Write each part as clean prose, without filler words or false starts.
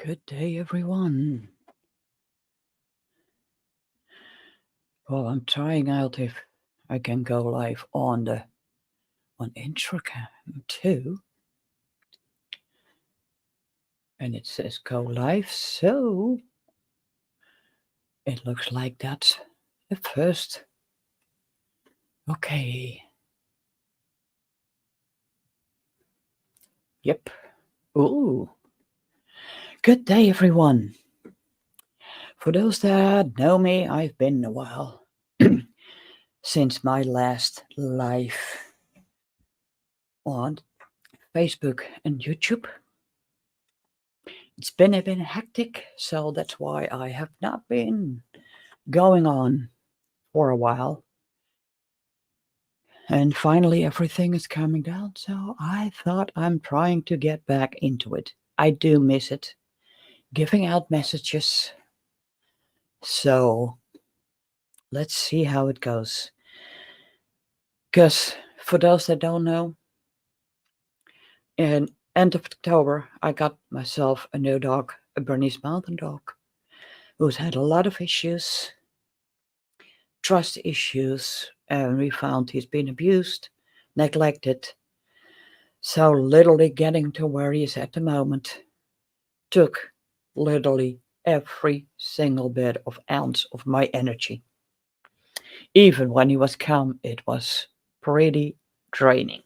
Good day, everyone. Well, I'm trying out if I can go live on Intracam too. And it says go live, so it looks like that's the first. Okay. Yep. Ooh. Good day, everyone. For those that know me, I've been a while since my last live on Facebook and YouTube. It's been a bit hectic, so that's why I have not been going on for a while. And finally, everything is calming down, so I thought I'm trying to get back into it. I do miss it, giving out messages. So let's see how it goes. Because for those that don't know, in end of October, I got myself a new dog, a Bernese Mountain Dog, who's had a lot of issues, trust issues, and we found he's been abused, neglected. So literally getting to where he is at the moment took literally every single bit of ounce of my energy. Even when he was calm, it was pretty draining.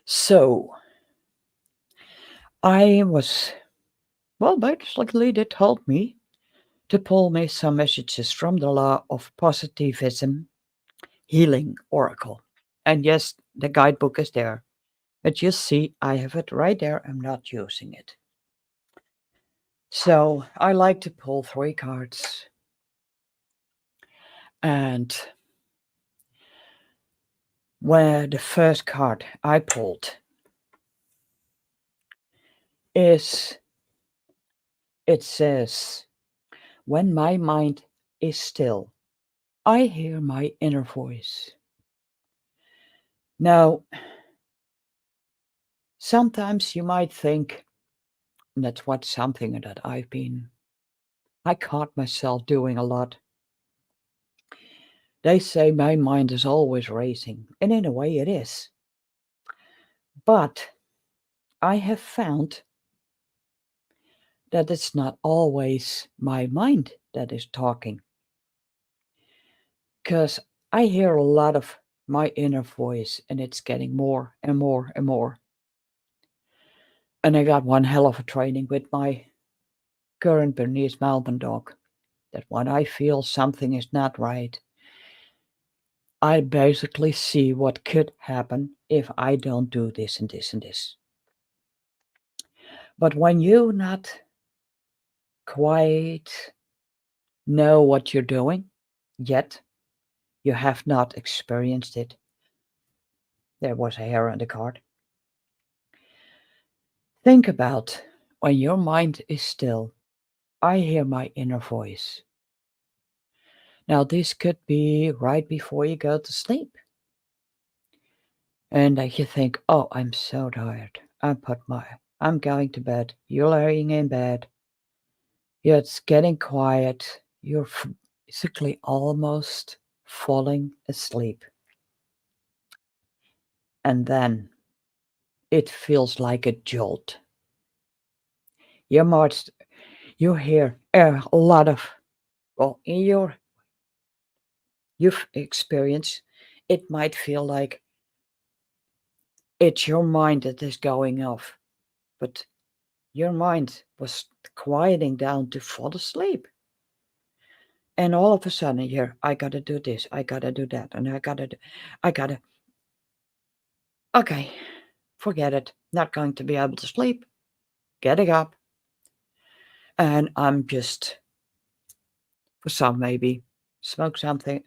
So I was, well, basically they told me to pull me some messages from the law of positivism healing oracle. And yes, the guidebook is there. But you see, I have it right there. I'm not using it. So I like to pull 3 cards. And where the first card I pulled is, it says, when my mind is still, I hear my inner voice. Now, sometimes you might think, and that's what something that I caught myself doing a lot. They say my mind is always racing, and in a way it is. But I have found that it's not always my mind that is talking. Because I hear a lot of my inner voice, and it's getting more and more and more. And I got one hell of a training with my current Bernese Mountain Dog that when I feel something is not right, I basically see what could happen if I don't do this and this and this. But when you not quite know what you're doing yet, you have not experienced it. There was a hair on the card. Think about when your mind is still. I hear my inner voice. Now, this could be right before you go to sleep. And you think, oh, I'm so tired. I'm going to bed. You're laying in bed. It's getting quiet. You're basically almost falling asleep. And then it feels like a jolt. Your mind, you hear a lot of, well, in you've experienced, it might feel like it's your mind that is going off, but your mind was quieting down to fall asleep. And all of a sudden, you hear, I gotta do this, I gotta do that, and I gotta, okay, forget it, not going to be able to sleep, getting up, and I'm just, for some maybe, smoke something,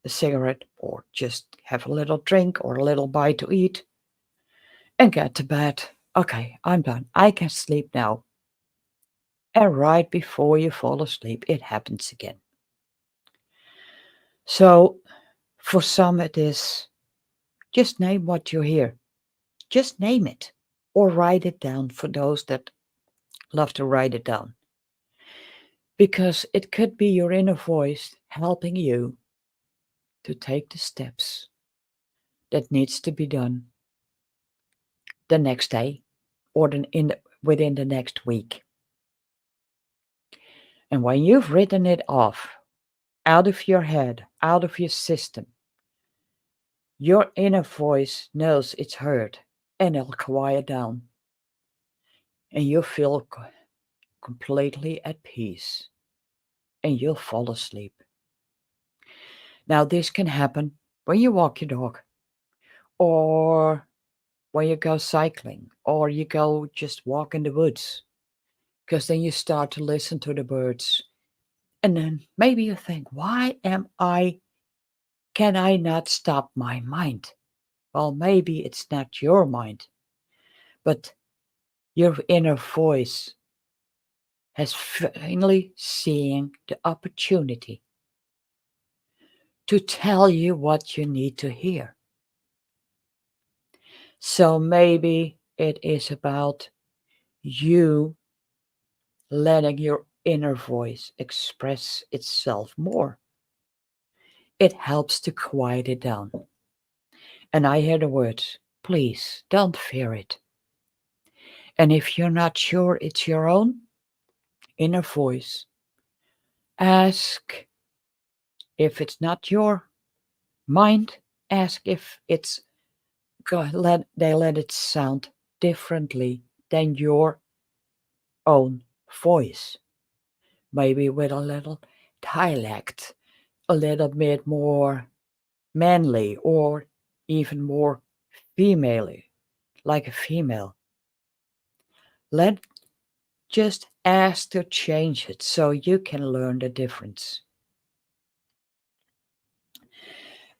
a cigarette, or just have a little drink or a little bite to eat, and get to bed. Okay, I'm done. I can sleep now. And right before you fall asleep, it happens again. So, for some, it is just name what you hear. Just name it or write it down for those that love to write it down. Because it could be your inner voice helping you to take the steps that needs to be done the next day or within the next week. And when you've written it off out of your head, out of your system, your inner voice knows it's heard and it'll quiet down. And you'll feel completely at peace and you'll fall asleep. Now, this can happen when you walk your dog or when you go cycling or you go just walk in the woods, because then you start to listen to the birds. And then maybe you think, can I not stop my mind? Well, maybe it's not your mind, but your inner voice has finally seen the opportunity to tell you what you need to hear. So maybe it is about you letting your inner voice express itself more. It helps to quiet it down. And I hear the words, please don't fear it. And if you're not sure it's your own inner voice, ask if it's not your mind, ask if they let it sound differently than your own voice. Maybe with a little dialect, a little bit more manly or even more female, like a female. Let just ask to change it so you can learn the difference.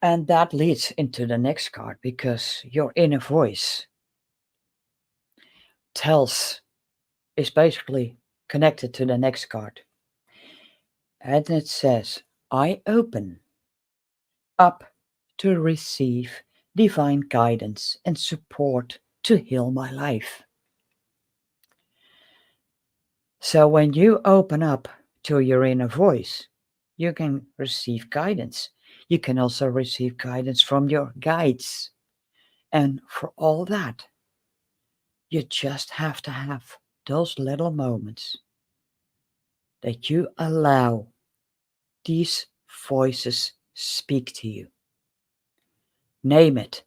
And that leads into the next card because your inner voice is basically connected to the next card. And it says, I open up to receive divine guidance and support to heal my life. So when you open up to your inner voice, you can receive guidance. You can also receive guidance from your guides. And for all that, you just have to have those little moments that you allow these voices speak to you. Name it.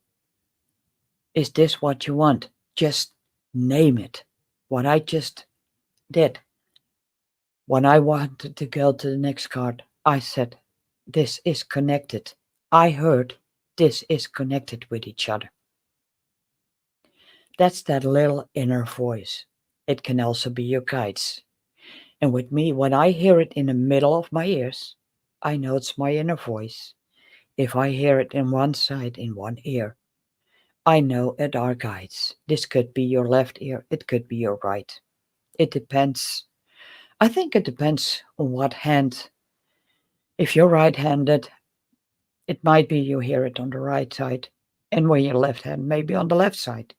Is this what you want? Just name it. What I just did. When I wanted to go to the next card, I said, this is connected. I heard this is connected with each other. That's that little inner voice. It can also be your guides. And with me, when I hear it in the middle of my ears, I know it's my inner voice. If I hear it in one side, in one ear, I know it are guides. This could be your left ear, it could be your right. It depends. I think it depends on what hand. If you're right handed, it might be you hear it on the right side, and when you're left hand, maybe on the left side.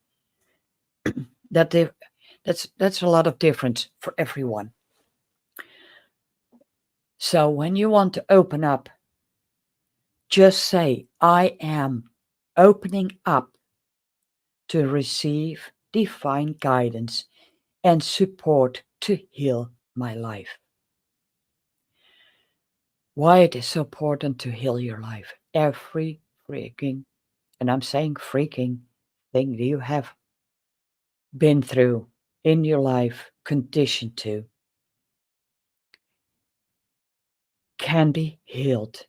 That's a lot of difference for everyone. So when you want to open up, just say, I am opening up to receive divine guidance and support to heal my life. Why it is so important to heal your life. Every freaking, and I'm saying freaking, thing that you have been through in your life, conditioned to, can be healed.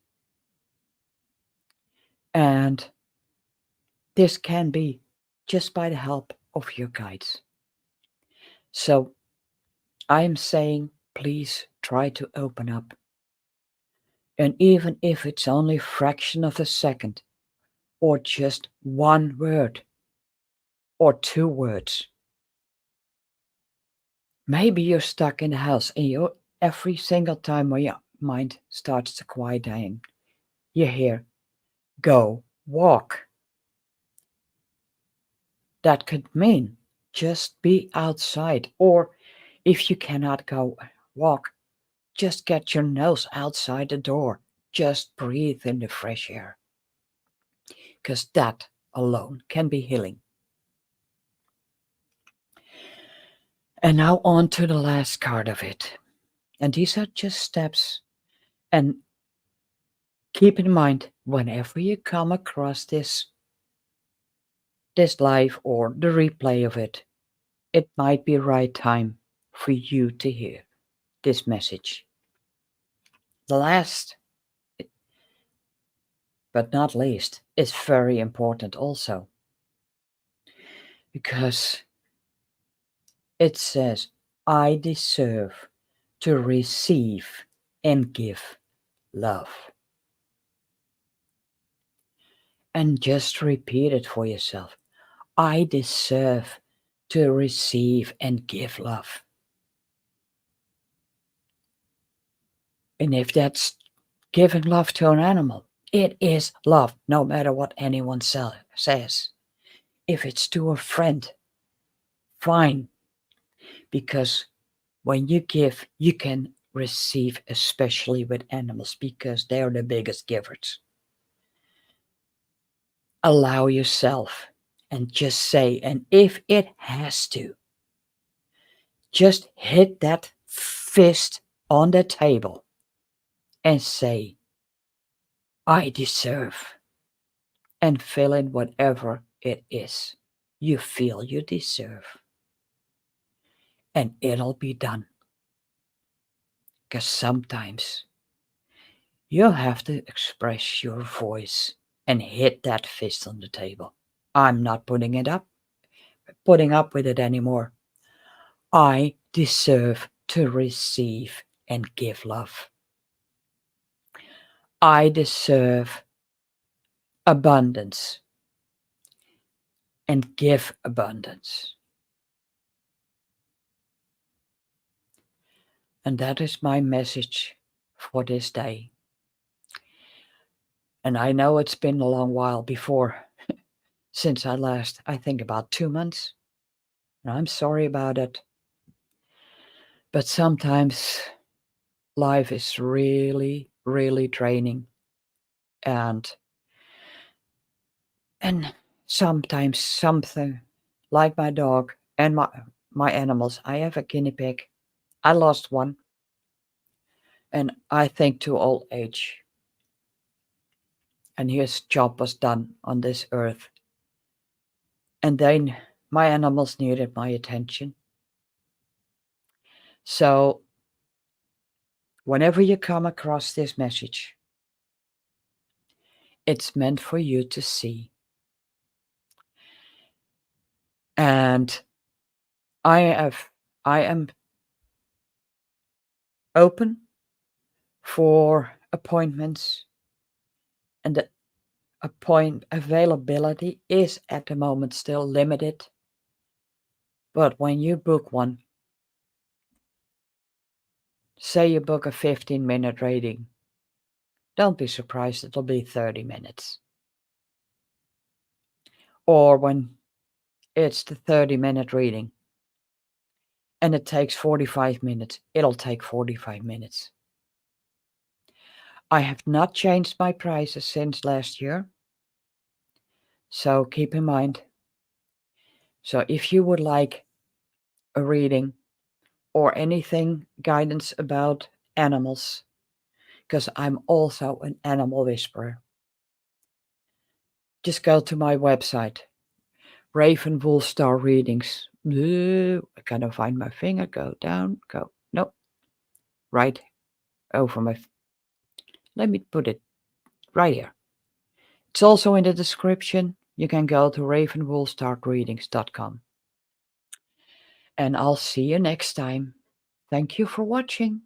And this can be just by the help of your guides. So I'm saying, please try to open up. And even if it's only a fraction of a second, or just one word, or two words. Maybe you're stuck in the house and every single time when your mind starts to quiet down, you hear, go walk. That could mean just be outside, or if you cannot go walk, just get your nose outside the door. Just breathe in the fresh air, because that alone can be healing. And now on to the last card of it. And these are just steps. And keep in mind, whenever you come across this live or the replay of it, it might be right time for you to hear this message. The last, but not least, is very important also, because it says, I deserve to receive and give love. And just repeat it for yourself. I deserve to receive and give love. And if that's giving love to an animal, it is love, no matter what anyone says. If it's to a friend, fine. Because when you give, you can receive, especially with animals, because they're the biggest givers. Allow yourself and just say, and if it has to, just hit that fist on the table and say, I deserve, and fill in whatever it is you feel you deserve. And it'll be done. Because sometimes you'll have to express your voice and hit that fist on the table. I'm not putting up with it anymore. I deserve to receive and give love. I deserve abundance and give abundance. And that is my message for this day. And I know it's been a long while since I think about 2 months. And I'm sorry about it. But sometimes life is really, really draining. And sometimes something like my dog and my animals. I have a guinea pig. I lost one. And I think to old age. And his job was done on this earth. And then my animals needed my attention. So whenever you come across this message, it's meant for you to see. And I am open for appointments, and the availability is at the moment still limited. But when you book one, say you book a 15-minute reading, don't be surprised it'll be 30 minutes. Or when it's the 30-minute reading and it takes 45 minutes, it'll take 45 minutes. I have not changed my prices since last year. So keep in mind. So if you would like a reading or anything guidance about animals, because I'm also an animal whisperer, just go to my website, Raven Wool Star Readings. I gotta find my finger, go down, go, nope, right over my, let me put it right here. It's also in the description. You can go to ravenwoolstarreadings.com. And I'll see you next time. Thank you for watching.